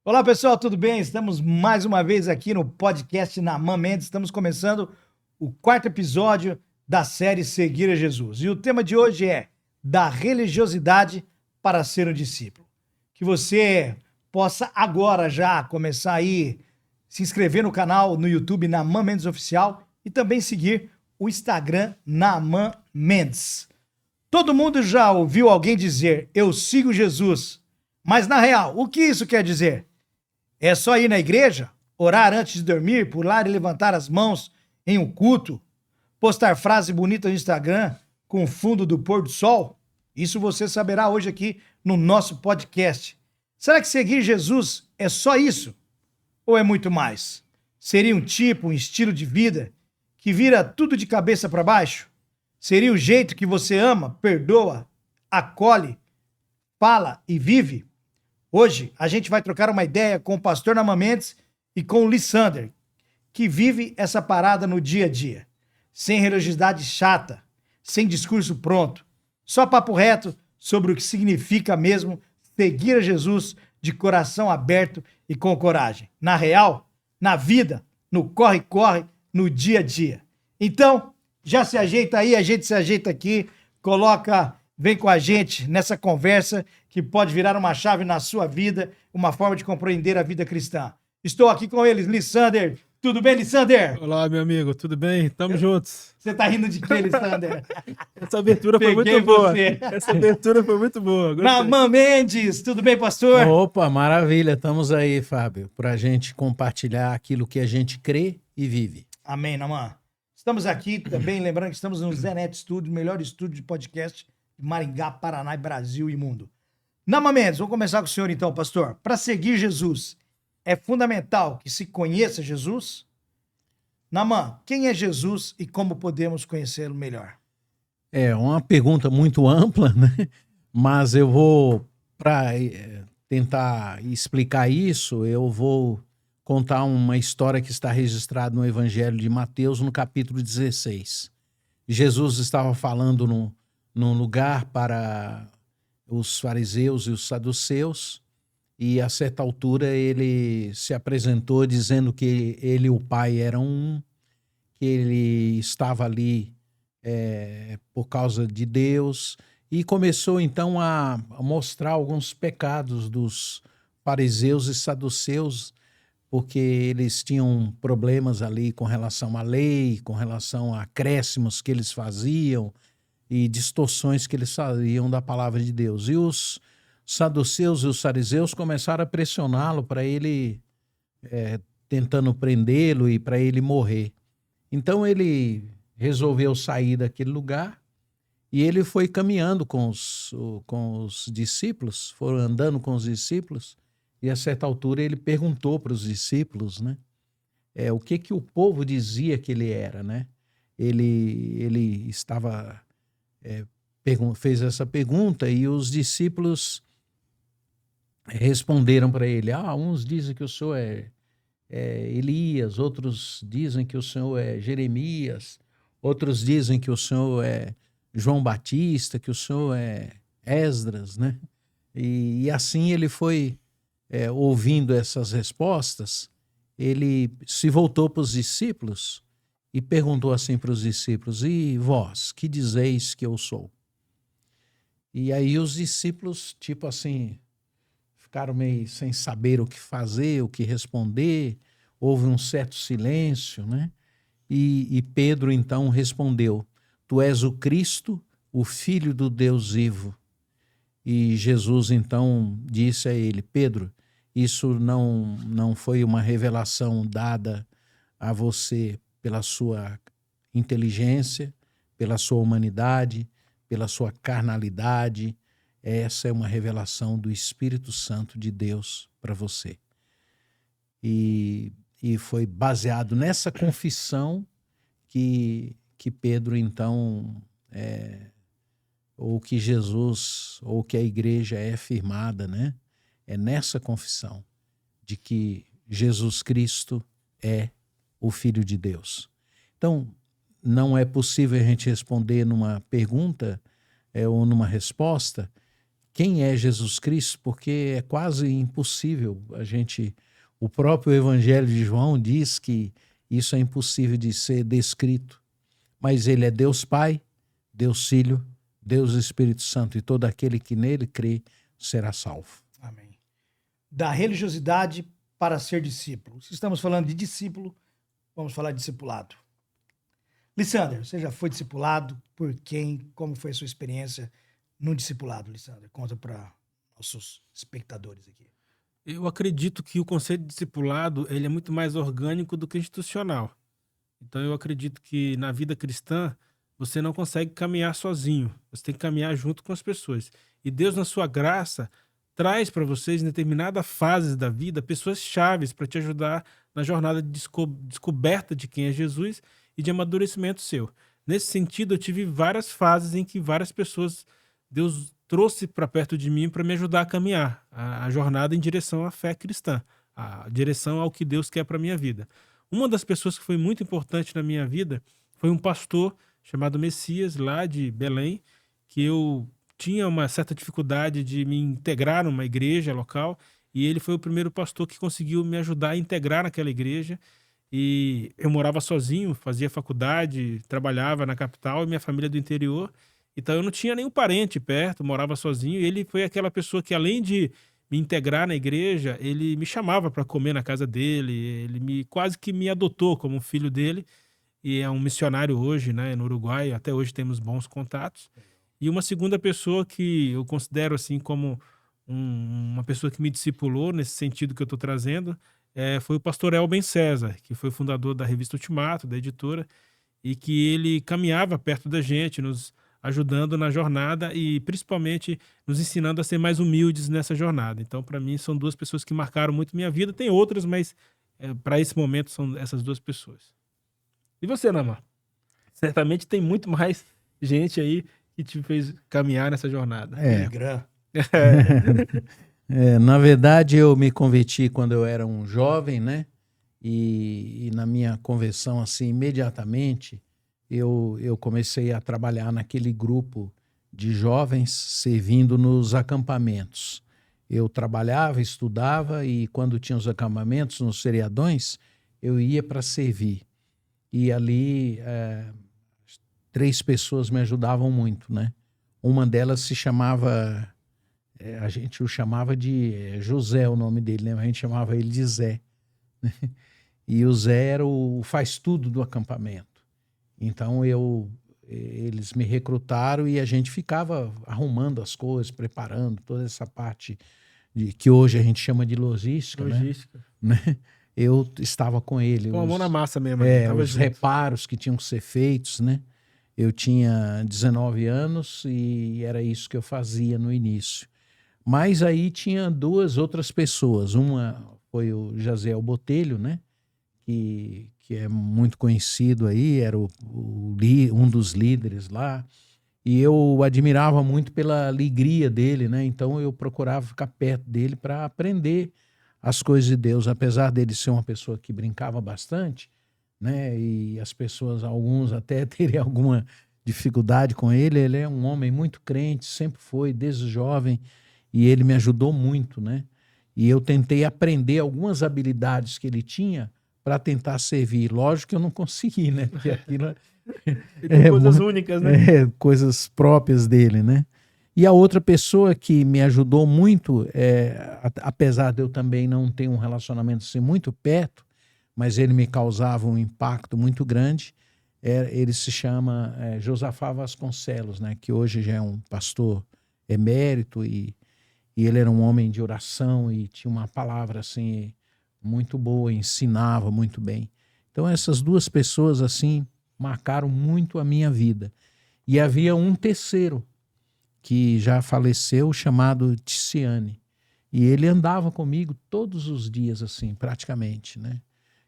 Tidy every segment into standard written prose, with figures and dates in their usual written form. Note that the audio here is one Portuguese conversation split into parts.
Olá pessoal, tudo bem? Estamos mais uma vez aqui no podcast Naamã Mendes. Estamos começando o quarto episódio da série Seguir a Jesus. E o tema de hoje é da religiosidade para ser um discípulo. Que você possa agora já começar aí, se inscrever no canal no YouTube Naamã Mendes Oficial e também seguir o Instagram Naamã Mendes. Todo mundo já ouviu alguém dizer, eu sigo Jesus, mas na real, o que isso quer dizer? É só ir na igreja, orar antes de dormir, pular e levantar as mãos em um culto, postar frase bonita no Instagram com o fundo do pôr do sol? Isso você saberá hoje aqui no nosso podcast. Será que seguir Jesus é só isso? Ou é muito mais? Seria um tipo, um estilo de vida que vira tudo de cabeça para baixo? Seria o jeito que você ama, perdoa, acolhe, fala e vive? Hoje a gente vai trocar uma ideia com o pastor Naamã Mendes e com o Lissander, que vive essa parada no dia a dia. Sem religiosidade chata, sem discurso pronto. Só papo reto sobre o que significa mesmo seguir a Jesus de coração aberto e com coragem. Na real, na vida, no corre-corre, no dia a dia. Então, já se ajeita aí, a gente se ajeita aqui, vem com a gente nessa conversa que pode virar uma chave na sua vida, uma forma de compreender a vida cristã. Estou aqui com eles, Lissander. Tudo bem, Lissander? Olá, meu amigo, tudo bem? Tamo juntos. Você tá rindo de quê, Lissander? Essa abertura foi muito boa. Essa abertura foi muito boa. Naamã Mendes, tudo bem, pastor? Opa, maravilha. Estamos aí, Fábio, para a gente compartilhar aquilo que a gente crê e vive. Amém, Naamã. Estamos aqui também, lembrando que estamos no Zenet Studio, melhor estúdio de podcast de Maringá, Paraná, Brasil e mundo. Naamã Mendes, vou começar com o senhor então, pastor. Para seguir Jesus, é fundamental que se conheça Jesus? Naamã, quem é Jesus e como podemos conhecê-lo melhor? É uma pergunta muito ampla, né? Mas eu vou, para tentar explicar isso, eu vou contar uma história que está registrada no Evangelho de Mateus, no capítulo 16. Jesus estava falando num lugar para os fariseus e os saduceus, e a certa altura ele se apresentou dizendo que ele e o Pai eram um, que ele estava ali por causa de Deus, e começou então a mostrar alguns pecados dos fariseus e saduceus, porque eles tinham problemas ali com relação à lei, com relação a acréscimos que eles faziam e distorções que eles faziam da palavra de Deus. E os saduceus e os fariseus começaram a pressioná-lo para ele, tentando prendê-lo e para ele morrer. Então ele resolveu sair daquele lugar e ele foi caminhando com os discípulos, foram andando com os discípulos, e a certa altura ele perguntou para os discípulos, né, o que o povo dizia que ele era, né? Ele estava... fez essa pergunta e os discípulos responderam para ele, uns dizem que o senhor é Elias, outros dizem que o senhor é Jeremias, outros dizem que o senhor é João Batista, que o senhor é Esdras, né? E assim ele foi ouvindo essas respostas, ele se voltou para os discípulos e perguntou assim para os discípulos, e vós, que dizeis que eu sou? E aí os discípulos, tipo assim, ficaram meio sem saber o que fazer, o que responder, houve um certo silêncio, né? E Pedro então respondeu, tu és o Cristo, o Filho do Deus vivo. E Jesus então disse a ele, Pedro, isso não foi uma revelação dada a você pela sua inteligência, pela sua humanidade, pela sua carnalidade. Essa é uma revelação do Espírito Santo de Deus para você. E foi baseado nessa confissão que Pedro, então, ou que Jesus, ou que a igreja é firmada, né? É nessa confissão de que Jesus Cristo é o Filho de Deus. Então, não é possível a gente responder numa pergunta ou numa resposta quem é Jesus Cristo, porque é quase impossível o próprio Evangelho de João diz que isso é impossível de ser descrito, mas ele é Deus Pai, Deus Filho, Deus Espírito Santo, e todo aquele que nele crê será salvo. Amém. Da religiosidade para ser discípulo. Se estamos falando de discípulo, vamos falar de discipulado. Lissander, você já foi discipulado? Por quem? Como foi a sua experiência no discipulado, Lissander? Conta para nossos espectadores aqui. Eu acredito que o conceito de discipulado ele é muito mais orgânico do que institucional. Então eu acredito que na vida cristã você não consegue caminhar sozinho. Você tem que caminhar junto com as pessoas. E Deus, na sua graça, traz para vocês, em determinadas fases da vida, pessoas chaves para te ajudar na jornada de descoberta de quem é Jesus e de amadurecimento seu. Nesse sentido, eu tive várias fases em que várias pessoas, Deus trouxe para perto de mim para me ajudar a caminhar a jornada em direção à fé cristã, a direção ao que Deus quer para a minha vida. Uma das pessoas que foi muito importante na minha vida foi um pastor chamado Messias, lá de Belém, que eu tinha uma certa dificuldade de me integrar numa igreja local, e ele foi o primeiro pastor que conseguiu me ajudar a integrar naquela igreja. E eu morava sozinho, fazia faculdade, trabalhava na capital e minha família do interior. Então eu não tinha nenhum parente perto, morava sozinho. E ele foi aquela pessoa que, além de me integrar na igreja, ele me chamava para comer na casa dele. Ele quase que me adotou como um filho dele. E é um missionário hoje, né, no Uruguai. Até hoje temos bons contatos. E uma segunda pessoa que eu considero assim como uma pessoa que me discipulou nesse sentido que eu estou trazendo foi o pastor Elben César, que foi fundador da revista Ultimato, da editora, e que ele caminhava perto da gente, nos ajudando na jornada e principalmente nos ensinando a ser mais humildes nessa jornada. Então, para mim, são duas pessoas que marcaram muito minha vida. Tem outras, mas para esse momento são essas duas pessoas. E você, Namar? Certamente tem muito mais gente aí que te fez caminhar nessa jornada. Na verdade, eu me converti quando eu era um jovem, né? E na minha conversão, assim, imediatamente, eu comecei a trabalhar naquele grupo de jovens servindo nos acampamentos. Eu trabalhava, estudava e quando tinha os acampamentos, nos feriadões, eu ia para servir. E ali 3 pessoas me ajudavam muito, né? Uma delas se chamava, a gente o chamava de José, o nome dele, né? A gente chamava ele de Zé. E o Zé era o faz-tudo do acampamento. Então eles me recrutaram e a gente ficava arrumando as coisas, preparando toda essa parte que hoje a gente chama de logística. Né? Eu estava com ele. Com a mão na massa mesmo. Os reparos que tinham que ser feitos, né? Eu tinha 19 anos e era isso que eu fazia no início. Mas aí tinha 2 outras pessoas. Uma foi o Jaziel Botelho, né? Que é muito conhecido aí, era um dos líderes lá. E eu o admirava muito pela alegria dele, né? Então eu procurava ficar perto dele para aprender as coisas de Deus, apesar dele ser uma pessoa que brincava bastante, né? E as pessoas, alguns até teriam alguma dificuldade com ele. Ele é um homem muito crente, sempre foi, desde jovem, e ele me ajudou muito, né? E eu tentei aprender algumas habilidades que ele tinha para tentar servir. Lógico que eu não consegui, né? Porque aquilo coisas únicas, né? Coisas próprias dele, né? E a outra pessoa que me ajudou muito, apesar de eu também não ter um relacionamento assim muito perto, mas ele me causava um impacto muito grande, ele se chama Josafá Vasconcelos, né? Que hoje já é um pastor emérito e ele era um homem de oração e tinha uma palavra assim muito boa, ensinava muito bem. Então essas 2 pessoas assim marcaram muito a minha vida. E havia um terceiro que já faleceu, chamado Ticiane. E ele andava comigo todos os dias, assim, praticamente, né?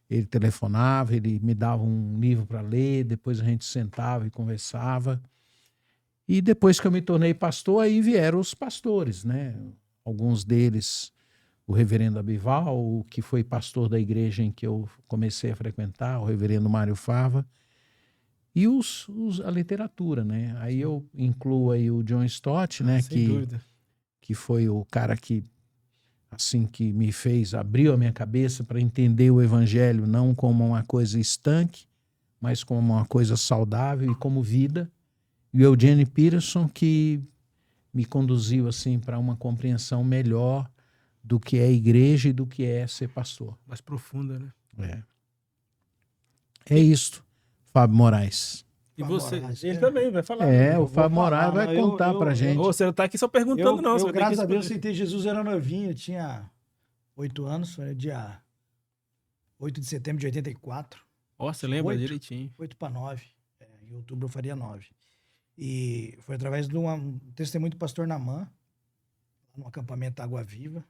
Ele telefonava, ele me dava um livro para ler, depois a gente sentava e conversava. E depois que eu me tornei pastor, aí vieram os pastores, né? Alguns deles, o reverendo Abival, que foi pastor da igreja em que eu comecei a frequentar, o reverendo Mário Fava, e a literatura, né? Aí eu incluo aí o John Stott, né? Sem dúvida. que foi o cara que, assim, que me fez, abriu a minha cabeça para entender o evangelho não como uma coisa estanque, mas como uma coisa saudável e como vida. E o Eugene Peterson, que me conduziu assim para uma compreensão melhor do que é igreja e do que é ser pastor. Mais profunda, né? É isto, Fábio Moraes. E Fábio você? Moraes, Ele é. também vai falar. É, né? o Fábio Moraes falar, vai não, contar pra gente. Ô, você não tá aqui só perguntando, não. Você vai ter que graças a Deus, responder. aceitei Jesus, eu era novinho, eu tinha 8 anos, foi dia 8 de setembro de 84. Ó, você lembra 8? direitinho. 8 para 9. Em outubro eu faria 9. E foi através de um testemunho do pastor Naamã, no acampamento Água Viva.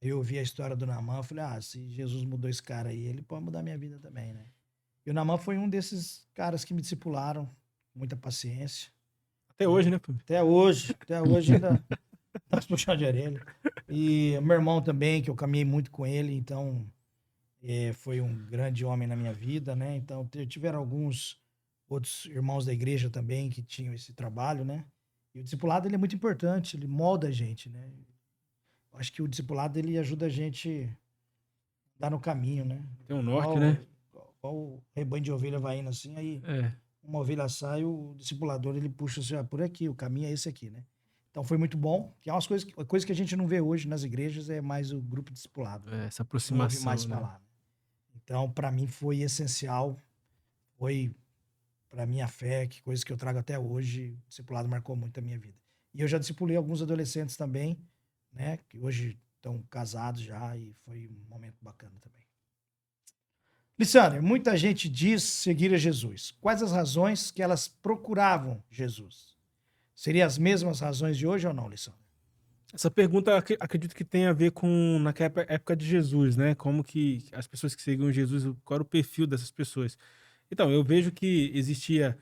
Eu ouvi a história do Naamã, eu falei, se Jesus mudou esse cara aí, ele pode mudar minha vida também, né? E o Naamã foi um desses caras que me discipularam, com muita paciência. Até hoje, né? Pô? Até hoje ainda dá uns puxão de orelha. E o meu irmão também, que eu caminhei muito com ele, então foi um grande homem na minha vida, né? Então tiveram alguns outros irmãos da igreja também que tinham esse trabalho, né? E o discipulado, ele é muito importante, ele molda a gente, né? Eu acho que o discipulado, ele ajuda a gente a dar no caminho, né? Tem um norte, né? Igual o rebanho de ovelha vai indo assim, aí É. uma ovelha sai, o discipulador, ele puxa assim, por aqui, o caminho é esse aqui, né? Então foi muito bom, que é umas coisas que a gente não vê hoje nas igrejas, é mais o grupo discipulado. Essa Não ouve aproximação, mais né? falar. Então, para mim foi essencial, foi para minha fé, que coisa que eu trago até hoje, o discipulado marcou muito a minha vida. E eu já discipulei alguns adolescentes também, né, que hoje estão casados já, e foi um momento bacana também. Lissandra, muita gente diz seguir a Jesus. Quais as razões que elas procuravam Jesus? Seriam as mesmas razões de hoje ou não, Lissandra? Essa pergunta acredito que tem a ver com naquela época de Jesus, né? Como que as pessoas que seguiam Jesus, qual era o perfil dessas pessoas? Então, eu vejo que existia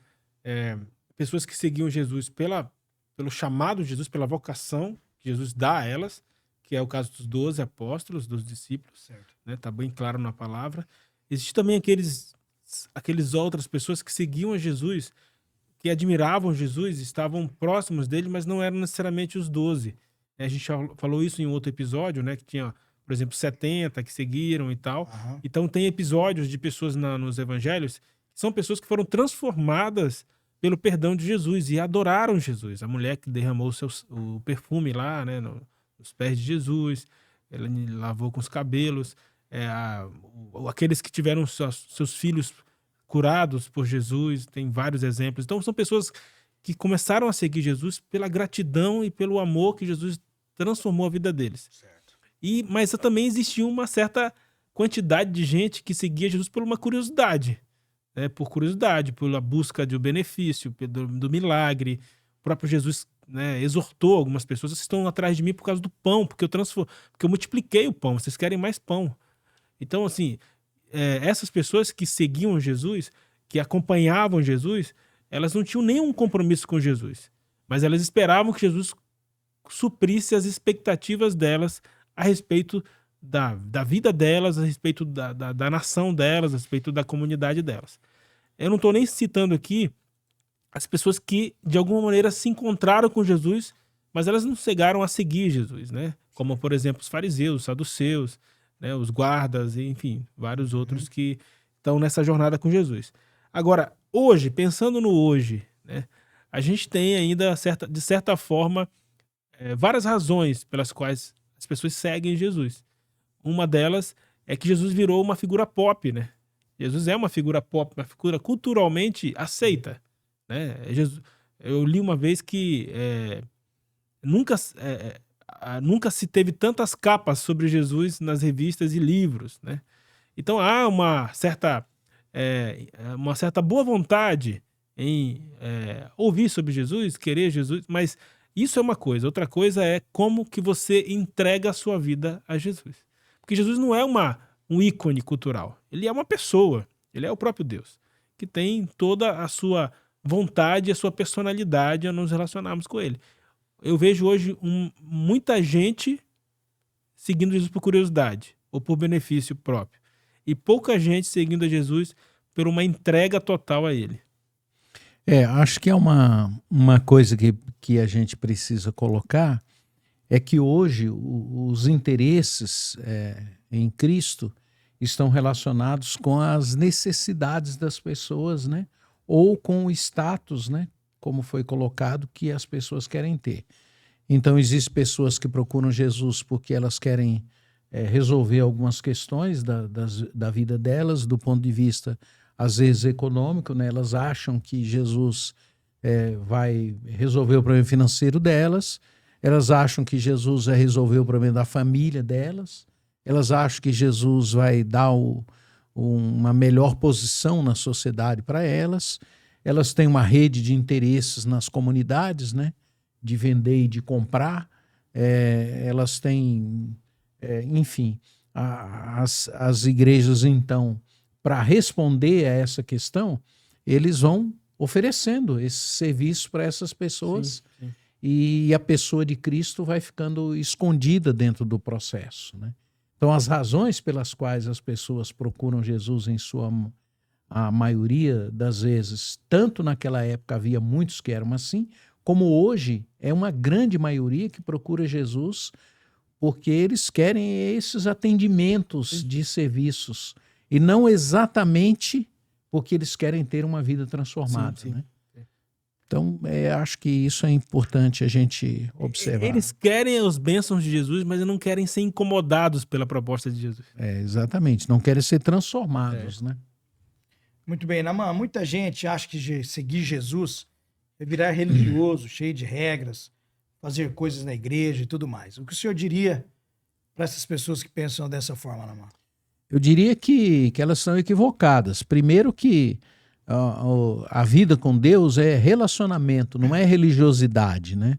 pessoas que seguiam Jesus pelo chamado de Jesus, pela vocação que Jesus dá a elas, que é o caso dos 12 apóstolos, dos discípulos, Certo. né? Tá bem claro na palavra. Existe também aqueles outras pessoas que seguiam a Jesus, que admiravam Jesus, estavam próximos dele, mas não eram necessariamente os 12. A gente já falou isso em outro episódio, né? Que tinha, por exemplo, 70 que seguiram e tal. Aham. Então tem episódios de pessoas nos evangelhos que são pessoas que foram transformadas pelo perdão de Jesus e adoraram Jesus. A mulher que derramou o perfume lá, né, nos pés de Jesus, ela lavou com os cabelos. Aqueles que tiveram seus filhos curados por Jesus, tem vários exemplos. Então são pessoas que começaram a seguir Jesus pela gratidão e pelo amor que Jesus transformou a vida deles. Certo. Mas também existia uma certa quantidade de gente que seguia Jesus por uma curiosidade, né? Por curiosidade, pela busca do benefício, do milagre. O próprio Jesus, né, exortou algumas pessoas: vocês estão atrás de mim por causa do pão, porque eu multipliquei o pão, vocês querem mais pão. Então, assim, essas pessoas que seguiam Jesus, que acompanhavam Jesus, elas não tinham nenhum compromisso com Jesus, mas elas esperavam que Jesus suprisse as expectativas delas a respeito da vida delas, a respeito da nação delas, a respeito da comunidade delas. Eu não estou nem citando aqui as pessoas que, de alguma maneira, se encontraram com Jesus, mas elas não chegaram a seguir Jesus, né? Como, por exemplo, os fariseus, os saduceus, né? Os guardas, enfim, vários outros que estão nessa jornada com Jesus. Agora, hoje, pensando no hoje, né, a gente tem ainda, de certa forma, várias razões pelas quais as pessoas seguem Jesus. Uma delas é que Jesus virou uma figura pop, né? Jesus é uma figura pop, uma figura culturalmente aceita, né? Eu li uma vez que nunca se teve tantas capas sobre Jesus nas revistas e livros, né? Então há uma certa boa vontade em ouvir sobre Jesus, querer Jesus, mas isso é uma coisa. Outra coisa é como que você entrega a sua vida a Jesus. Porque Jesus não é um ícone cultural. Ele é uma pessoa. Ele é o próprio Deus, que tem toda a sua vontade, a sua personalidade a nos relacionarmos com ele. Eu vejo hoje muita gente seguindo Jesus por curiosidade ou por benefício próprio. E pouca gente seguindo a Jesus por uma entrega total a ele. Acho que é uma coisa que a gente precisa colocar, é que hoje os interesses em Cristo estão relacionados com as necessidades das pessoas, né? Ou com o status, né? Como foi colocado, que as pessoas querem ter. Então, existem pessoas que procuram Jesus porque elas querem resolver algumas questões da vida delas, do ponto de vista, às vezes, econômico, né? Elas acham que Jesus vai resolver o problema financeiro delas, elas acham que Jesus vai resolver o problema da família delas, elas acham que Jesus vai dar uma melhor posição na sociedade para elas, elas têm uma rede de interesses nas comunidades, né? De vender e de comprar, elas têm, enfim, as igrejas, então, para responder a essa questão, eles vão oferecendo esse serviço para essas pessoas, sim, sim. E a pessoa de Cristo vai ficando escondida dentro do processo, né? Então, as razões pelas quais as pessoas procuram Jesus a maioria das vezes, tanto naquela época havia muitos que eram assim, como hoje é uma grande maioria que procura Jesus porque eles querem esses atendimentos de serviços e não exatamente porque eles querem ter uma vida transformada. Sim, sim. Né? Então, acho que isso é importante a gente observar. Eles querem os bênçãos de Jesus, mas não querem ser incomodados pela proposta de Jesus. Exatamente, não querem ser transformados, né? Muito bem, Naamã, muita gente acha que seguir Jesus é virar religioso, cheio de regras, fazer coisas na igreja e tudo mais. O que o senhor diria para essas pessoas que pensam dessa forma, Naamã? Eu diria que elas são equivocadas. Primeiro que a vida com Deus é relacionamento, não é religiosidade, né?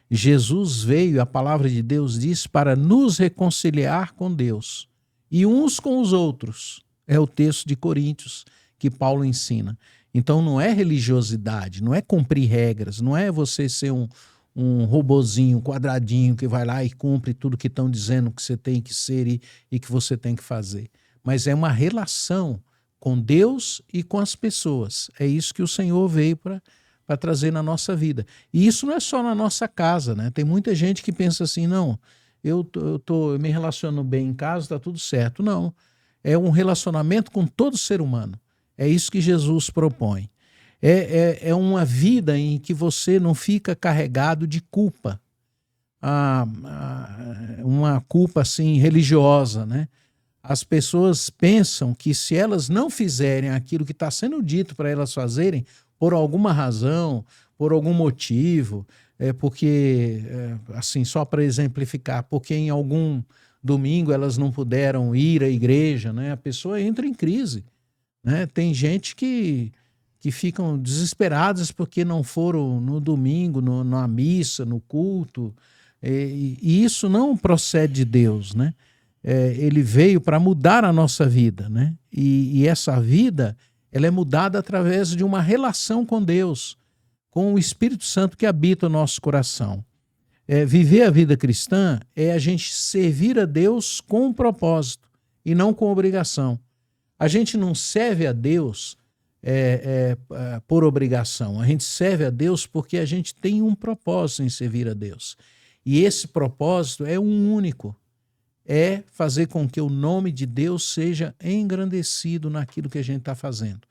Jesus veio, a palavra de Deus diz, para nos reconciliar com Deus e uns com os outros. É o texto de Coríntios que Paulo ensina. Então não é religiosidade, não é cumprir regras, não é você ser um robozinho, quadradinho, que vai lá e cumpre tudo que estão dizendo que você tem que ser e que você tem que fazer. Mas é uma relação com Deus e com as pessoas. É isso que o Senhor veio para trazer na nossa vida. E isso não é só na nossa casa, né? Tem muita gente que pensa assim, não, eu me relaciono bem em casa, está tudo certo. Não, é um relacionamento com todo ser humano. É isso que Jesus propõe. É uma vida em que você não fica carregado de culpa. Uma culpa assim religiosa, né? As pessoas pensam que se elas não fizerem aquilo que está sendo dito para elas fazerem, por alguma razão, por algum motivo, porque, assim, só para exemplificar, porque em algum domingo elas não puderam ir à igreja, né? A pessoa entra em crise, né? Tem gente que ficam desesperadas porque não foram no domingo, na missa, no culto, e isso não procede de Deus, né? Ele veio para mudar a nossa vida, né? E essa vida, ela é mudada através de uma relação com Deus, com o Espírito Santo que habita o nosso coração. Viver a vida cristã é a gente servir a Deus com um propósito e não com obrigação. A gente não serve a Deus por obrigação, a gente serve a Deus porque a gente tem um propósito em servir a Deus. E esse propósito é um único. É fazer com que o nome de Deus seja engrandecido naquilo que a gente está fazendo.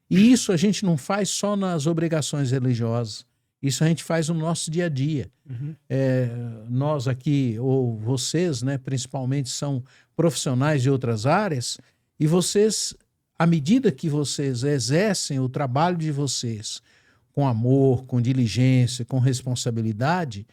E isso a gente não faz só nas obrigações religiosas, isso a gente faz no nosso dia a dia. Uhum. Nós aqui, ou vocês, né, principalmente, são profissionais de outras áreas, e vocês, à medida que vocês exercem o trabalho de vocês com amor, com diligência, com responsabilidade,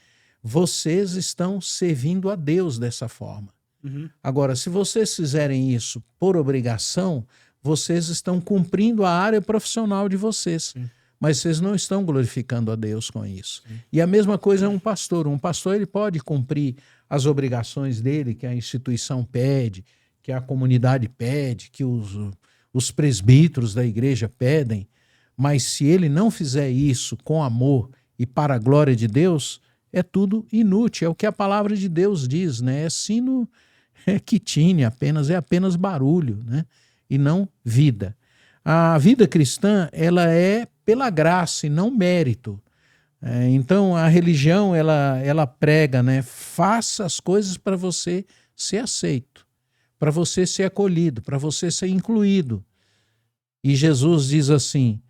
vocês estão servindo a Deus dessa forma. Uhum. Agora, se vocês fizerem isso por obrigação, vocês estão cumprindo a área profissional de vocês. Sim. Mas vocês não estão glorificando a Deus com isso. Sim. E a mesma coisa é um pastor. Um pastor, ele pode cumprir as obrigações dele, que a instituição pede, que a comunidade pede, que os presbíteros da igreja pedem. Mas se ele não fizer isso com amor e para a glória de Deus, é tudo inútil. É o que a palavra de Deus diz, né? É sino que tine apenas, é apenas barulho, né? E não vida. A vida cristã, ela é pela graça e não mérito. Então, a religião, ela prega, né? Faça as coisas para você ser aceito, para você ser acolhido, para você ser incluído. E Jesus diz assim,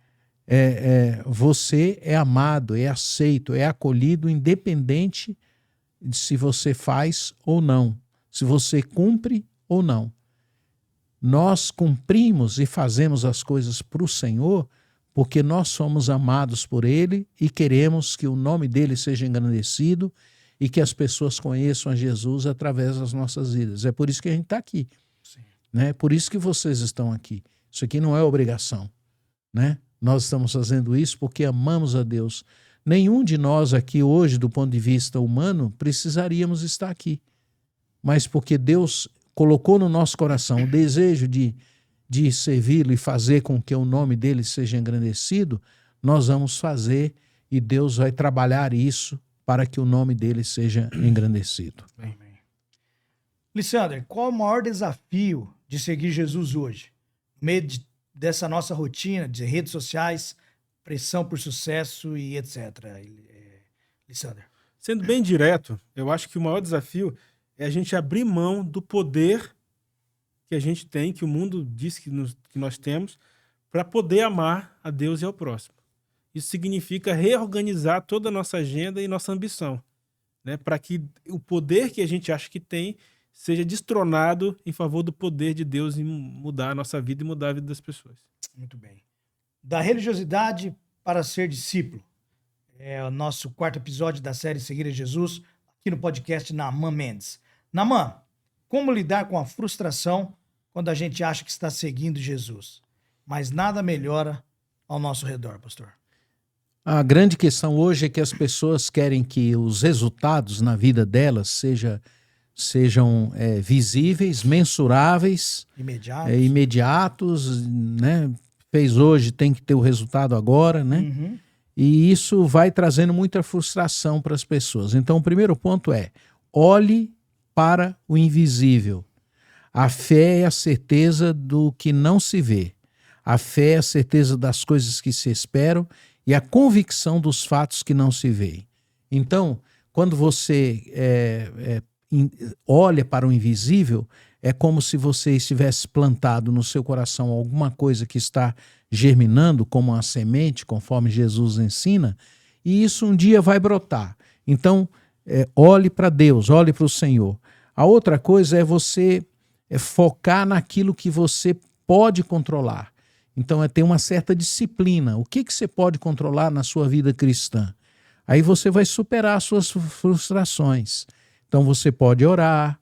você é amado, é aceito, é acolhido, independente de se você faz ou não, se você cumpre ou não. Nós cumprimos e fazemos as coisas para o Senhor porque nós somos amados por Ele e queremos que o nome dEle seja engrandecido e que as pessoas conheçam a Jesus através das nossas vidas. É por isso que a gente está aqui. Sim. Né? Por isso que vocês estão aqui. Isso aqui não é obrigação. Né? Nós estamos fazendo isso porque amamos a Deus. Nenhum de nós aqui hoje, do ponto de vista humano, precisaríamos estar aqui. Mas porque Deus colocou no nosso coração o desejo de servi-lo e fazer com que o nome dele seja engrandecido, nós vamos fazer e Deus vai trabalhar isso para que o nome dele seja engrandecido. Bem. Lissander, qual é o maior desafio de seguir Jesus hoje? No meio dessa nossa rotina de redes sociais, pressão por sucesso e etc. Lissander. Sendo bem direto, eu acho que o maior desafio é a gente abrir mão do poder que a gente tem, que o mundo diz que nós temos, para poder amar a Deus e ao próximo. Isso significa reorganizar toda a nossa agenda e nossa ambição, né, para que o poder que a gente acha que tem seja destronado em favor do poder de Deus em mudar a nossa vida e mudar a vida das pessoas. Muito bem. Da religiosidade para ser discípulo. É o nosso 4º episódio da série Seguir a Jesus, aqui no podcast Naaman Mendes. Naaman, como lidar com a frustração quando a gente acha que está seguindo Jesus, mas nada melhora ao nosso redor, pastor? A grande questão hoje é que as pessoas querem que os resultados na vida delas sejam visíveis, mensuráveis, imediatos, né? Fez hoje, tem que ter o resultado agora, né? Uhum. E isso vai trazendo muita frustração para as pessoas. Então, o primeiro ponto é: olhe para o invisível. A fé é a certeza do que não se vê. A fé é a certeza das coisas que se esperam e a convicção dos fatos que não se veem. Então, quando você olha para o invisível, é como se você estivesse plantado no seu coração alguma coisa que está germinando como uma semente, conforme Jesus ensina, e isso um dia vai brotar. Então, olhe para Deus, olhe para o Senhor. A outra coisa é você focar naquilo que você pode controlar. Então, é ter uma certa disciplina. O que você pode controlar na sua vida cristã? Aí você vai superar as suas frustrações. Então, você pode orar,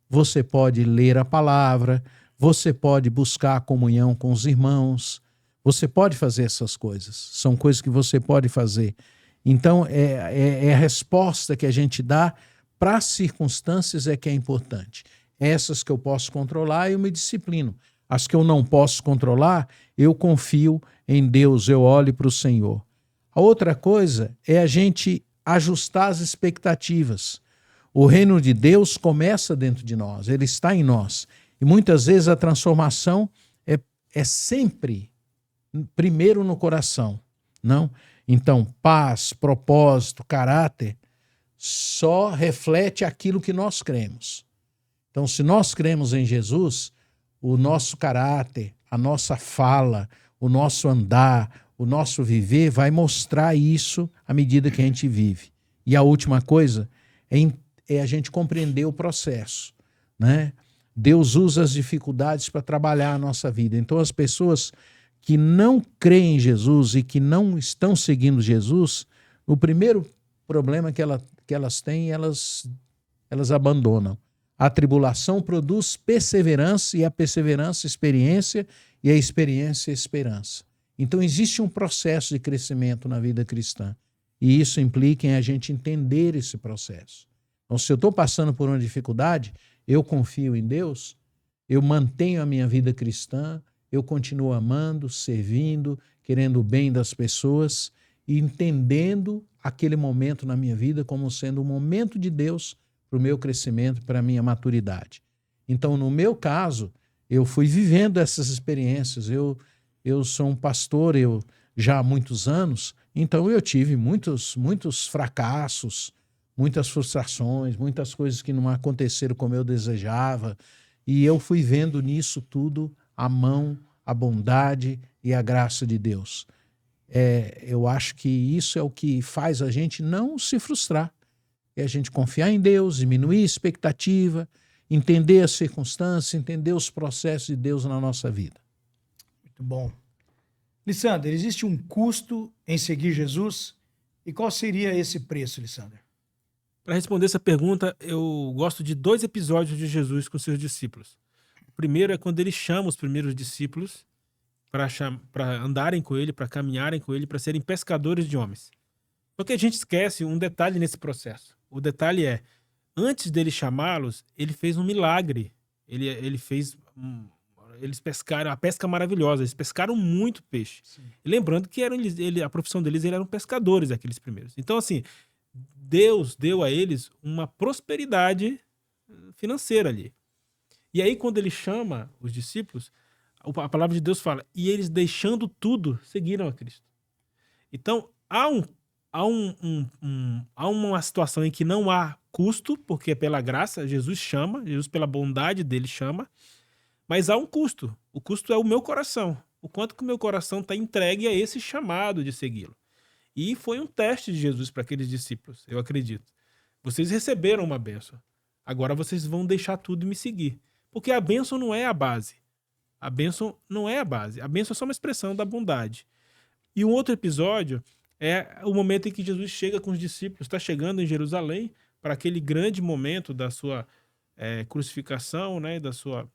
você pode ler a palavra, você pode buscar a comunhão com os irmãos, você pode fazer essas coisas. São coisas que você pode fazer. Então, é a resposta que a gente dá para as circunstâncias é que é importante. Essas que eu posso controlar, eu me disciplino. As que eu não posso controlar, eu confio em Deus, eu olho para o Senhor. A outra coisa é a gente ajustar as expectativas. O reino de Deus começa dentro de nós, ele está em nós. E muitas vezes a transformação é sempre primeiro no coração, não? Então, paz, propósito, caráter, só reflete aquilo que nós cremos. Então, se nós cremos em Jesus, o nosso caráter, a nossa fala, o nosso andar, o nosso viver vai mostrar isso à medida que a gente vive. E a última coisa é a gente compreender o processo, né? Deus usa as dificuldades para trabalhar a nossa vida. Então, as pessoas que não creem em Jesus e que não estão seguindo Jesus, o primeiro problema que elas têm, elas abandonam. A tribulação produz perseverança, e a perseverança, experiência, e a experiência, esperança. Então, existe um processo de crescimento na vida cristã. E isso implica em a gente entender esse processo. Então, se eu estou passando por uma dificuldade, eu confio em Deus, eu mantenho a minha vida cristã, eu continuo amando, servindo, querendo o bem das pessoas e entendendo aquele momento na minha vida como sendo um momento de Deus para o meu crescimento, para a minha maturidade. Então, no meu caso, eu fui vivendo essas experiências. Eu sou um pastor, já há muitos anos, Então eu tive muitos fracassos, muitas frustrações, muitas coisas que não aconteceram como eu desejava. E eu fui vendo nisso tudo a mão, a bondade e a graça de Deus. Eu acho que isso é o que faz a gente não se frustrar. É a gente confiar em Deus, diminuir a expectativa, entender as circunstâncias, entender os processos de Deus na nossa vida. Muito bom. Lisandro, existe um custo em seguir Jesus? E qual seria esse preço, Lisandro? Para responder essa pergunta, eu gosto de 2 episódios de Jesus com seus discípulos. O primeiro é quando ele chama os primeiros discípulos para andarem com ele, para caminharem com ele, para serem pescadores de homens. Porque a gente esquece um detalhe nesse processo. O detalhe é, antes dele chamá-los, ele fez um milagre. Ele fez... Eles pescaram a pesca maravilhosa, eles pescaram muito peixe. E lembrando que a profissão deles eram pescadores, aqueles primeiros. Então, assim, Deus deu a eles uma prosperidade financeira ali. E aí, quando ele chama os discípulos, a palavra de Deus fala, e eles deixando tudo, seguiram a Cristo. Então, há uma situação em que não há custo, porque é pela graça, Jesus pela bondade dele chama, mas há um custo. O custo é o meu coração. O quanto que o meu coração está entregue a esse chamado de segui-lo. E foi um teste de Jesus para aqueles discípulos, eu acredito. Vocês receberam uma bênção. Agora vocês vão deixar tudo e me seguir. Porque a bênção não é a base. A bênção não é a base. A bênção é só uma expressão da bondade. E um outro episódio é o momento em que Jesus chega com os discípulos, está chegando em Jerusalém para aquele grande momento da sua crucificação, né, da sua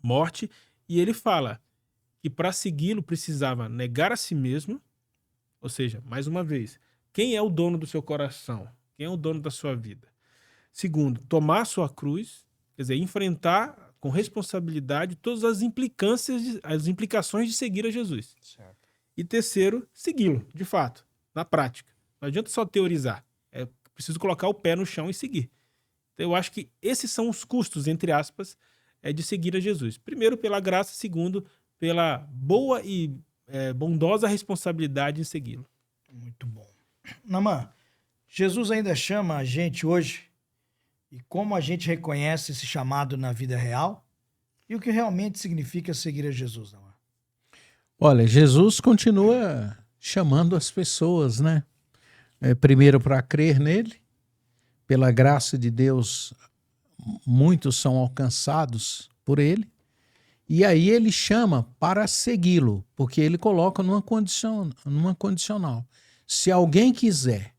morte, e ele fala que para segui-lo precisava negar a si mesmo, ou seja, mais uma vez, quem é o dono do seu coração? Quem é o dono da sua vida? Segundo, tomar sua cruz, quer dizer, enfrentar com responsabilidade todas as implicações de seguir a Jesus. Certo. E terceiro, segui-lo, de fato, na prática. Não adianta só teorizar, é preciso colocar o pé no chão e seguir. Então eu acho que esses são os custos, entre aspas, de seguir a Jesus. Primeiro, pela graça. Segundo, pela boa e bondosa responsabilidade em segui-lo. Muito bom. Naman, Jesus ainda chama a gente hoje, e como a gente reconhece esse chamado na vida real e o que realmente significa seguir a Jesus, Naman? Olha, Jesus continua chamando as pessoas, né? Primeiro para crer nele, pela graça de Deus, muitos são alcançados por ele, e aí ele chama para segui-lo, porque ele coloca numa condicional. Se alguém quiser.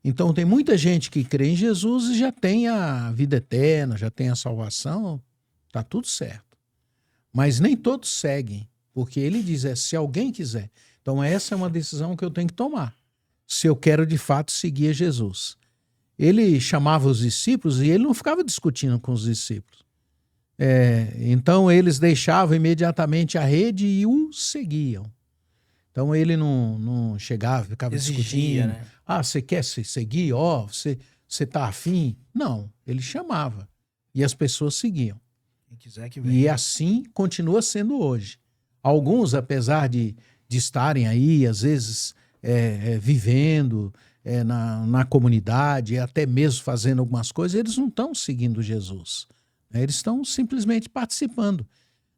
Então tem muita gente que crê em Jesus e já tem a vida eterna, já tem a salvação, tá tudo certo. Mas nem todos seguem, porque ele diz, se alguém quiser. Então essa é uma decisão que eu tenho que tomar, se eu quero de fato seguir a Jesus. Ele chamava os discípulos e ele não ficava discutindo com os discípulos. Então eles deixavam imediatamente a rede e o seguiam. Então ele não chegava, ficava discutindo. Né? Você quer se seguir? Você está afim? Não, ele chamava. E as pessoas seguiam. Quem quiser que venha. E assim continua sendo hoje. Alguns, apesar de estarem aí, às vezes, vivendo na comunidade, até mesmo fazendo algumas coisas, eles não estão seguindo Jesus. Eles estão simplesmente participando.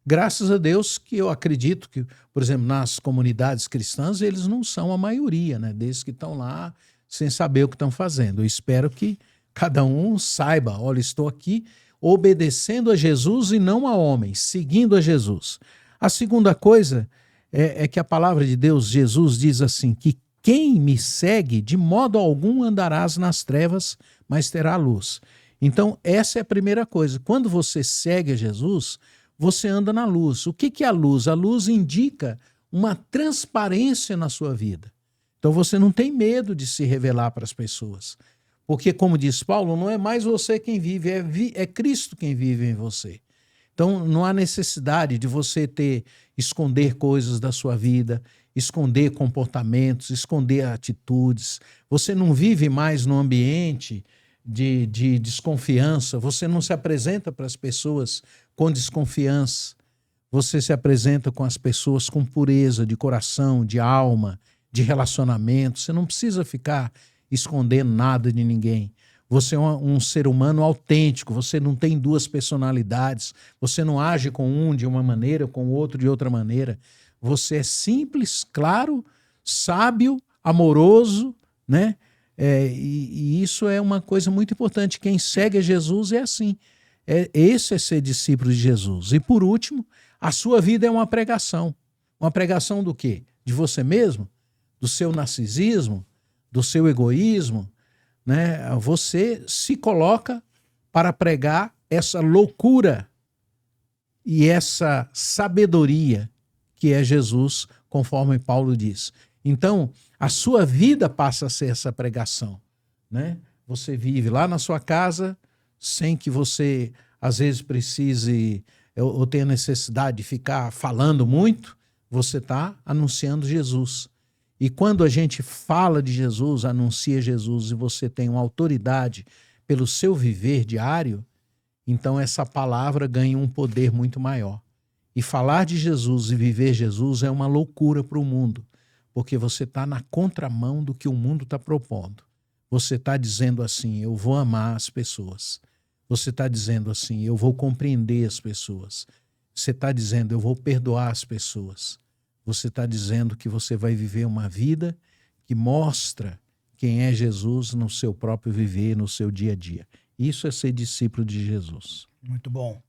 Graças a Deus que eu acredito que, por exemplo, nas comunidades cristãs, eles não são a maioria, né? Desses que estão lá sem saber o que estão fazendo. Eu espero que cada um saiba, olha, estou aqui obedecendo a Jesus e não a homens, seguindo a Jesus. A segunda coisa é que a palavra de Deus, Jesus diz assim, que quem me segue, de modo algum andarás nas trevas, mas terá luz. Então, essa é a primeira coisa. Quando você segue a Jesus, você anda na luz. O que é a luz? A luz indica uma transparência na sua vida. Então, você não tem medo de se revelar para as pessoas. Porque, como diz Paulo, não é mais você quem vive, é Cristo quem vive em você. Então, não há necessidade de você esconder coisas da sua vida, esconder comportamentos, esconder atitudes. Você não vive mais num ambiente de desconfiança, você não se apresenta para as pessoas com desconfiança, você se apresenta com as pessoas com pureza de coração, de alma, de relacionamento. Você não precisa ficar escondendo nada de ninguém. Você é um ser humano autêntico, você não tem duas personalidades, você não age com um de uma maneira, com o outro de outra maneira. Você é simples, claro, sábio, amoroso, né? E isso é uma coisa muito importante. Quem segue a Jesus é assim. Esse é ser discípulo de Jesus. E por último, a sua vida é uma pregação. Uma pregação do quê? De você mesmo? Do seu narcisismo? Do seu egoísmo? Né? Você se coloca para pregar essa loucura e essa sabedoria que é Jesus, conforme Paulo diz. Então, a sua vida passa a ser essa pregação, né? Você vive lá na sua casa sem que você, às vezes, precise ou tenha necessidade de ficar falando muito, você está anunciando Jesus. E quando a gente fala de Jesus, anuncia Jesus, e você tem uma autoridade pelo seu viver diário, então essa palavra ganha um poder muito maior. E falar de Jesus e viver Jesus é uma loucura para o mundo, porque você está na contramão do que o mundo está propondo. Você está dizendo assim, eu vou amar as pessoas. Você está dizendo assim, eu vou compreender as pessoas. Você está dizendo, eu vou perdoar as pessoas. Você está dizendo que você vai viver uma vida que mostra quem é Jesus no seu próprio viver, no seu dia a dia. Isso é ser discípulo de Jesus. Muito bom.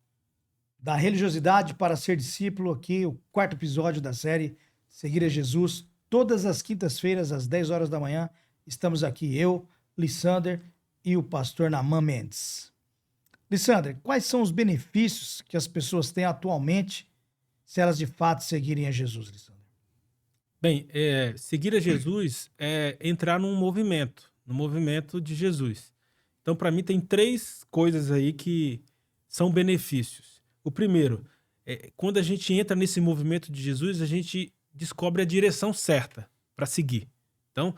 Da religiosidade para ser discípulo, aqui o 4º episódio da série Seguir a Jesus. Todas as quintas-feiras, às 10 horas da manhã, estamos aqui, eu, Lissander e o pastor Naamã Mendes. Lissander, quais são os benefícios que as pessoas têm atualmente se elas de fato seguirem a Jesus, Lissander? Bem, seguir a Jesus é entrar no movimento de Jesus. Então, para mim, tem 3 coisas aí que são benefícios. O primeiro, quando a gente entra nesse movimento de Jesus, a gente descobre a direção certa para seguir. Então,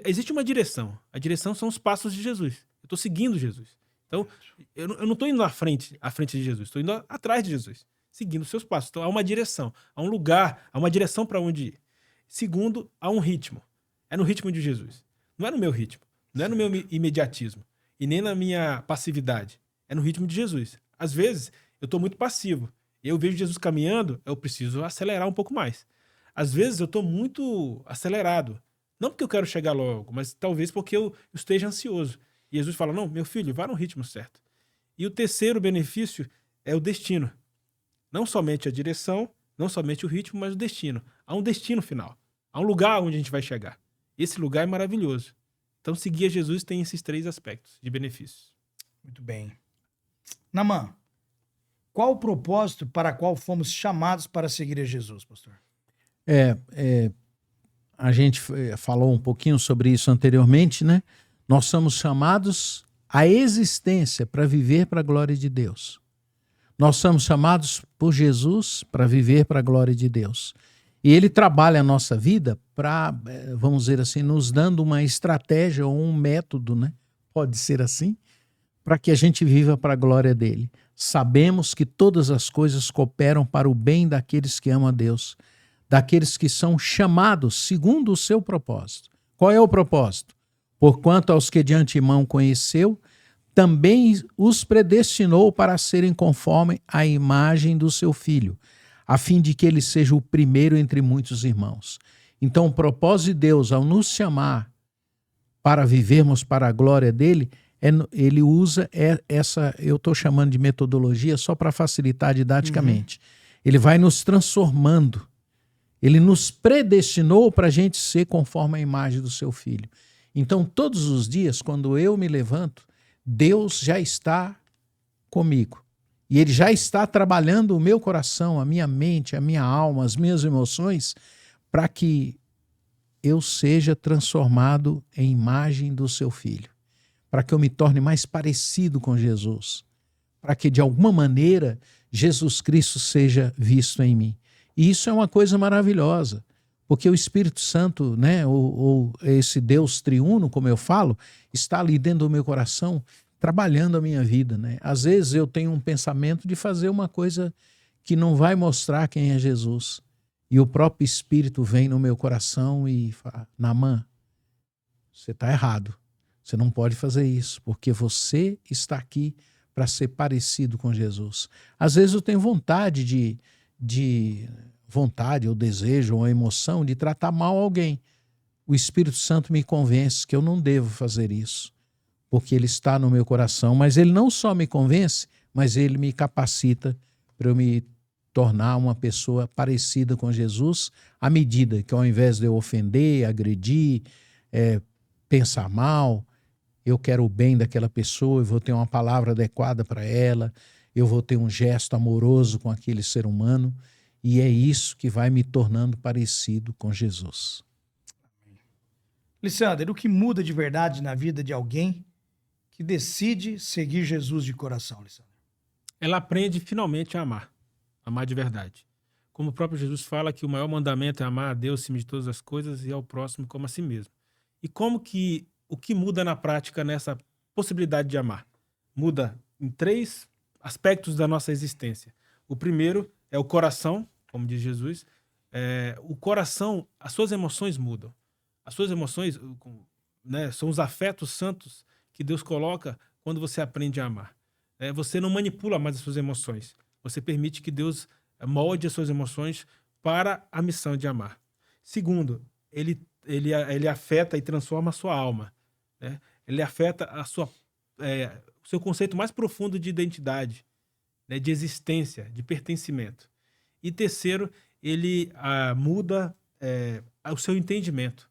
existe uma direção. A direção são os passos de Jesus. Eu estou seguindo Jesus. Então, eu não estou indo à frente de Jesus, estou indo atrás de Jesus, seguindo os seus passos. Então, há uma direção, há um lugar, há uma direção para onde ir. Segundo, há um ritmo. É no ritmo de Jesus. Não é no meu ritmo, não é no meu imediatismo e nem na minha passividade. É no ritmo de Jesus. Às vezes, eu estou muito passivo. Eu vejo Jesus caminhando, eu preciso acelerar um pouco mais. Às vezes, eu estou muito acelerado. Não porque eu quero chegar logo, mas talvez porque eu esteja ansioso. E Jesus fala, não, meu filho, vá no ritmo certo. E o terceiro benefício é o destino. Não somente a direção, não somente o ritmo, mas o destino. Há um destino final. Há um lugar onde a gente vai chegar. Esse lugar é maravilhoso. Então, seguir a Jesus tem esses 3 aspectos de benefícios. Muito bem. Naamã, qual o propósito para qual fomos chamados para seguir a Jesus, pastor? A gente falou um pouquinho sobre isso anteriormente, né? Nós somos chamados à existência para viver para a glória de Deus. Nós somos chamados por Jesus para viver para a glória de Deus. E Ele trabalha a nossa vida para, vamos dizer assim, nos dando uma estratégia ou um método, né? Pode ser assim, para que a gente viva para a glória dEle. Sabemos que todas as coisas cooperam para o bem daqueles que amam a Deus, daqueles que são chamados segundo o seu propósito. Qual é o propósito? Porquanto aos que de antemão conheceu, também os predestinou para serem conforme a imagem do seu Filho, a fim de que ele seja o primeiro entre muitos irmãos. Então, o propósito de Deus, ao nos chamar para vivermos para a glória dele, ele usa essa, eu estou chamando de metodologia só para facilitar didaticamente. Ele vai nos transformando. Ele nos predestinou para a gente ser conforme a imagem do seu Filho. Então, todos os dias, quando eu me levanto, Deus já está comigo. E Ele já está trabalhando o meu coração, a minha mente, a minha alma, as minhas emoções, para que eu seja transformado em imagem do seu Filho. Para que eu me torne mais parecido com Jesus. Para que, de alguma maneira, Jesus Cristo seja visto em mim. E isso é uma coisa maravilhosa. Porque o Espírito Santo, né, ou esse Deus triuno, como eu falo, está ali dentro do meu coração, trabalhando a minha vida, né? Às vezes eu tenho um pensamento de fazer uma coisa que não vai mostrar quem é Jesus. e o próprio Espírito vem no meu coração e fala: Naamã, você está errado. Você não pode fazer isso, porque você está aqui para ser parecido com Jesus. Às vezes eu tenho vontade vontade ou desejo ou emoção de tratar mal alguém. O Espírito Santo me convence que eu não devo fazer isso, porque ele está no meu coração. Mas ele não só me convence, mas ele me capacita para eu me tornar uma pessoa parecida com Jesus, à medida que, ao invés de eu ofender, agredir, pensar mal, eu quero o bem daquela pessoa, eu vou ter uma palavra adequada para ela, eu vou ter um gesto amoroso com aquele ser humano, e é isso que vai me tornando parecido com Jesus. Lisandro, o que muda de verdade na vida de alguém que decide seguir Jesus de coração, Lisandro? Ela aprende finalmente a amar de verdade. Como o próprio Jesus fala que o maior mandamento é amar a Deus acima de todas as coisas e ao próximo como a si mesmo. E o que muda na prática nessa possibilidade de amar? Muda em 3 aspectos da nossa existência. O primeiro é o coração, como diz Jesus. O coração, as suas emoções mudam. As suas emoções, né, são os afetos santos que Deus coloca quando você aprende a amar. Você não manipula mais as suas emoções. Você permite que Deus molde as suas emoções para a missão de amar. Segundo, ele afeta e transforma a sua alma, né? Ele afeta o seu conceito mais profundo de identidade, né, de existência, de pertencimento. E terceiro, ele muda o seu entendimento.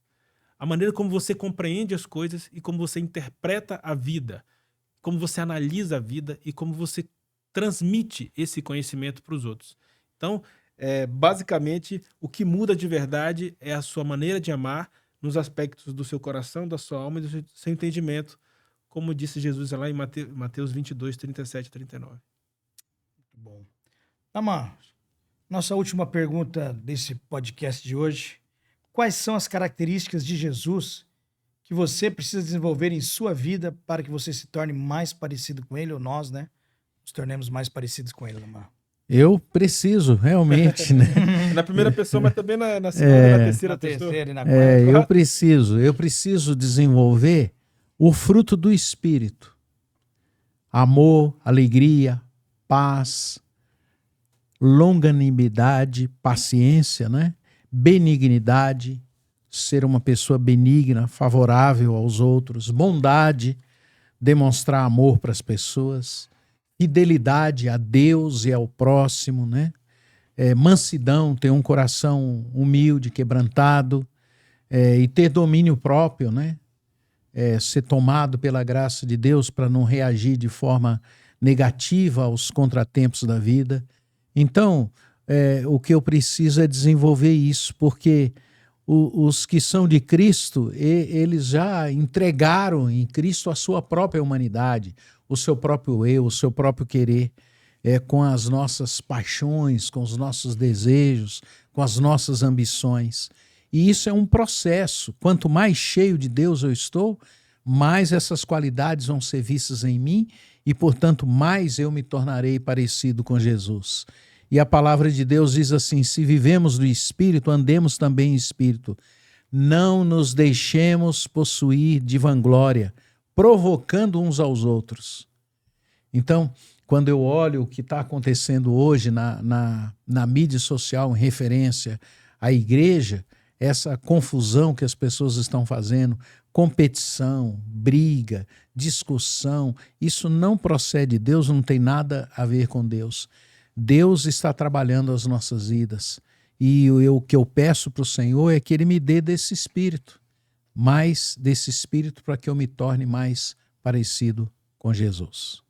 A maneira como você compreende as coisas e como você interpreta a vida, como você analisa a vida e como você transmite esse conhecimento para os outros. Então, basicamente, o que muda de verdade é a sua maneira de amar nos aspectos do seu coração, da sua alma e do seu entendimento, como disse Jesus lá em Mateus 22, 37 e 39. Muito bom. Naamã, nossa última pergunta desse podcast de hoje. Quais são as características de Jesus que você precisa desenvolver em sua vida para que você se torne mais parecido com ele, ou nós, né, nos tornemos mais parecidos com ele, Naamã? Eu preciso, realmente, né? Na primeira pessoa, mas também na segunda, na terceira e na quarta. Eu preciso desenvolver o fruto do Espírito. Amor, alegria, paz, longanimidade, paciência, né? Benignidade, ser uma pessoa benigna, favorável aos outros, bondade, demonstrar amor para as pessoas, fidelidade a Deus e ao próximo, né? Mansidão, ter um coração humilde, quebrantado, e ter domínio próprio, né? Ser tomado pela graça de Deus para não reagir de forma negativa aos contratempos da vida. Então, o que eu preciso é desenvolver isso, porque os que são de Cristo, eles já entregaram em Cristo a sua própria humanidade, o seu próprio eu, o seu próprio querer, com as nossas paixões, com os nossos desejos, com as nossas ambições. E isso é um processo. Quanto mais cheio de Deus eu estou, mais essas qualidades vão ser vistas em mim e, portanto, mais eu me tornarei parecido com Jesus. E a palavra de Deus diz assim: se vivemos do Espírito, andemos também em Espírito. Não nos deixemos possuir de vanglória, provocando uns aos outros. Então, quando eu olho o que está acontecendo hoje na mídia social em referência à igreja, essa confusão que as pessoas estão fazendo, competição, briga, discussão, isso não procede de Deus, não tem nada a ver com Deus. Deus está trabalhando as nossas vidas. E o que eu peço para o Senhor é que Ele me dê desse espírito, mais desse espírito para que eu me torne mais parecido com Jesus.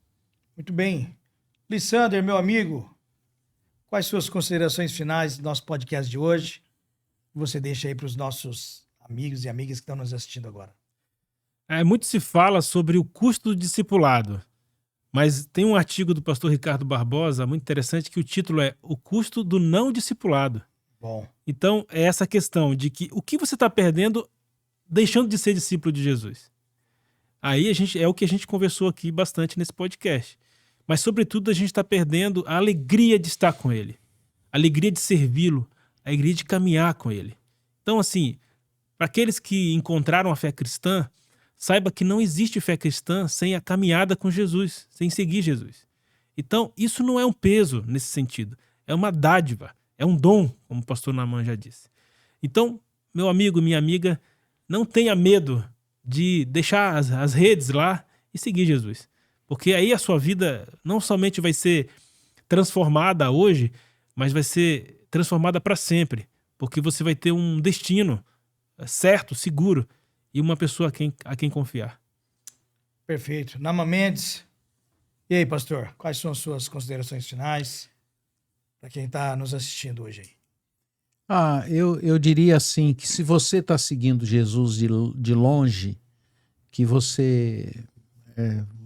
Muito bem. Lisandro, meu amigo, quais suas considerações finais do nosso podcast de hoje? Você deixa aí para os nossos amigos e amigas que estão nos assistindo agora. Muito se fala sobre o custo do discipulado, mas tem um artigo do pastor Ricardo Barbosa muito interessante que o título é O Custo do Não Discipulado. Bom. Então, é essa questão de que o que você está perdendo deixando de ser discípulo de Jesus. Aí é o que a gente conversou aqui bastante nesse podcast. Mas, sobretudo, a gente está perdendo a alegria de estar com Ele, a alegria de servi-lo, a alegria de caminhar com ele. Então, assim, para aqueles que encontraram a fé cristã, saiba que não existe fé cristã sem a caminhada com Jesus, sem seguir Jesus. Então, isso não é um peso nesse sentido, é uma dádiva, é um dom, como o pastor Naaman já disse. Então, meu amigo, minha amiga, não tenha medo de deixar as redes lá e seguir Jesus. Porque aí a sua vida não somente vai ser transformada hoje, mas vai ser transformada para sempre. Porque você vai ter um destino certo, seguro e uma pessoa a quem confiar. Perfeito. Naaman Mendes. E aí, pastor, quais são as suas considerações finais para quem está nos assistindo hoje aí? Eu diria assim, que se você está seguindo Jesus de longe, que você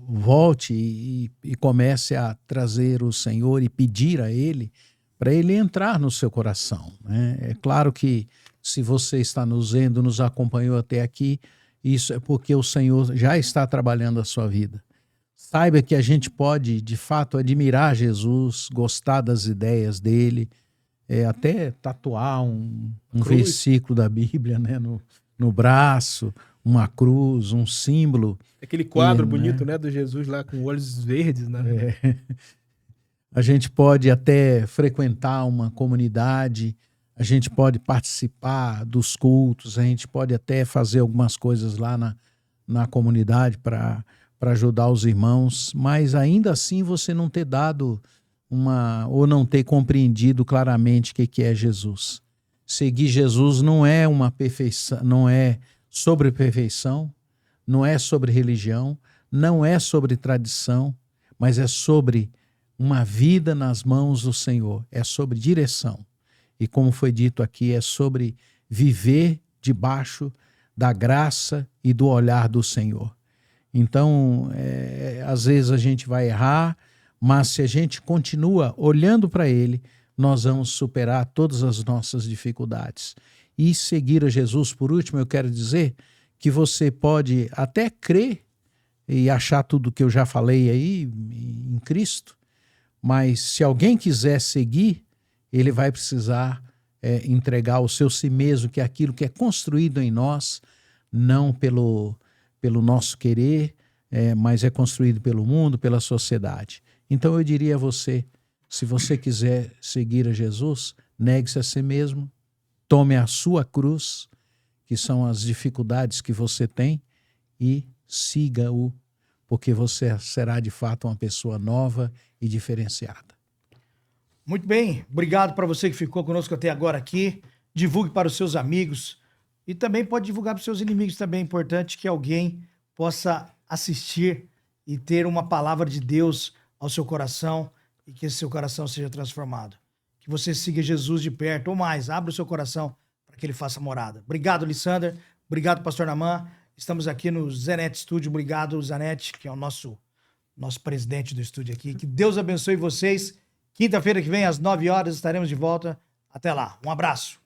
volte e comece a trazer o Senhor e pedir a Ele, para Ele entrar no seu coração, né? É claro que se você está nos vendo, nos acompanhou até aqui, isso é porque o Senhor já está trabalhando a sua vida. Saiba que a gente pode, de fato, admirar Jesus, gostar das ideias dele, até tatuar um versículo da Bíblia, né, no braço, uma cruz, um símbolo. Aquele quadro bonito, né, do Jesus lá com olhos verdes, né? A gente pode até frequentar uma comunidade, a gente pode participar dos cultos, a gente pode até fazer algumas coisas lá na comunidade para ajudar os irmãos, mas ainda assim você não ter dado ou não ter compreendido claramente o que é Jesus. Seguir Jesus não é uma perfeição, não é sobre perfeição, não é sobre religião, não é sobre tradição, mas é sobre uma vida nas mãos do Senhor, é sobre direção. E como foi dito aqui, é sobre viver debaixo da graça e do olhar do Senhor. Então, às vezes a gente vai errar, mas se a gente continua olhando para Ele, nós vamos superar todas as nossas dificuldades. E seguir a Jesus, por último, eu quero dizer que você pode até crer e achar tudo que eu já falei aí em Cristo, mas se alguém quiser seguir, ele vai precisar entregar o seu si mesmo, que é aquilo que é construído em nós, não pelo nosso querer, mas é construído pelo mundo, pela sociedade. Então eu diria a você, se você quiser seguir a Jesus, negue-se a si mesmo, tome a sua cruz, que são as dificuldades que você tem, e siga-o, porque você será de fato uma pessoa nova e diferenciada. Muito bem, obrigado para você que ficou conosco até agora aqui. Divulgue para os seus amigos e também pode divulgar para os seus inimigos também. É importante que alguém possa assistir e ter uma palavra de Deus ao seu coração e que esse seu coração seja transformado. Que você siga Jesus de perto ou mais, abra o seu coração para que ele faça morada. Obrigado, Lissander. Obrigado, pastor Naaman. Estamos aqui no Zanetti Studio. Obrigado, Zanetti, que é o nosso presidente do estúdio aqui. Que Deus abençoe vocês. Quinta-feira que vem, às 9 horas, estaremos de volta. Até lá. Um abraço.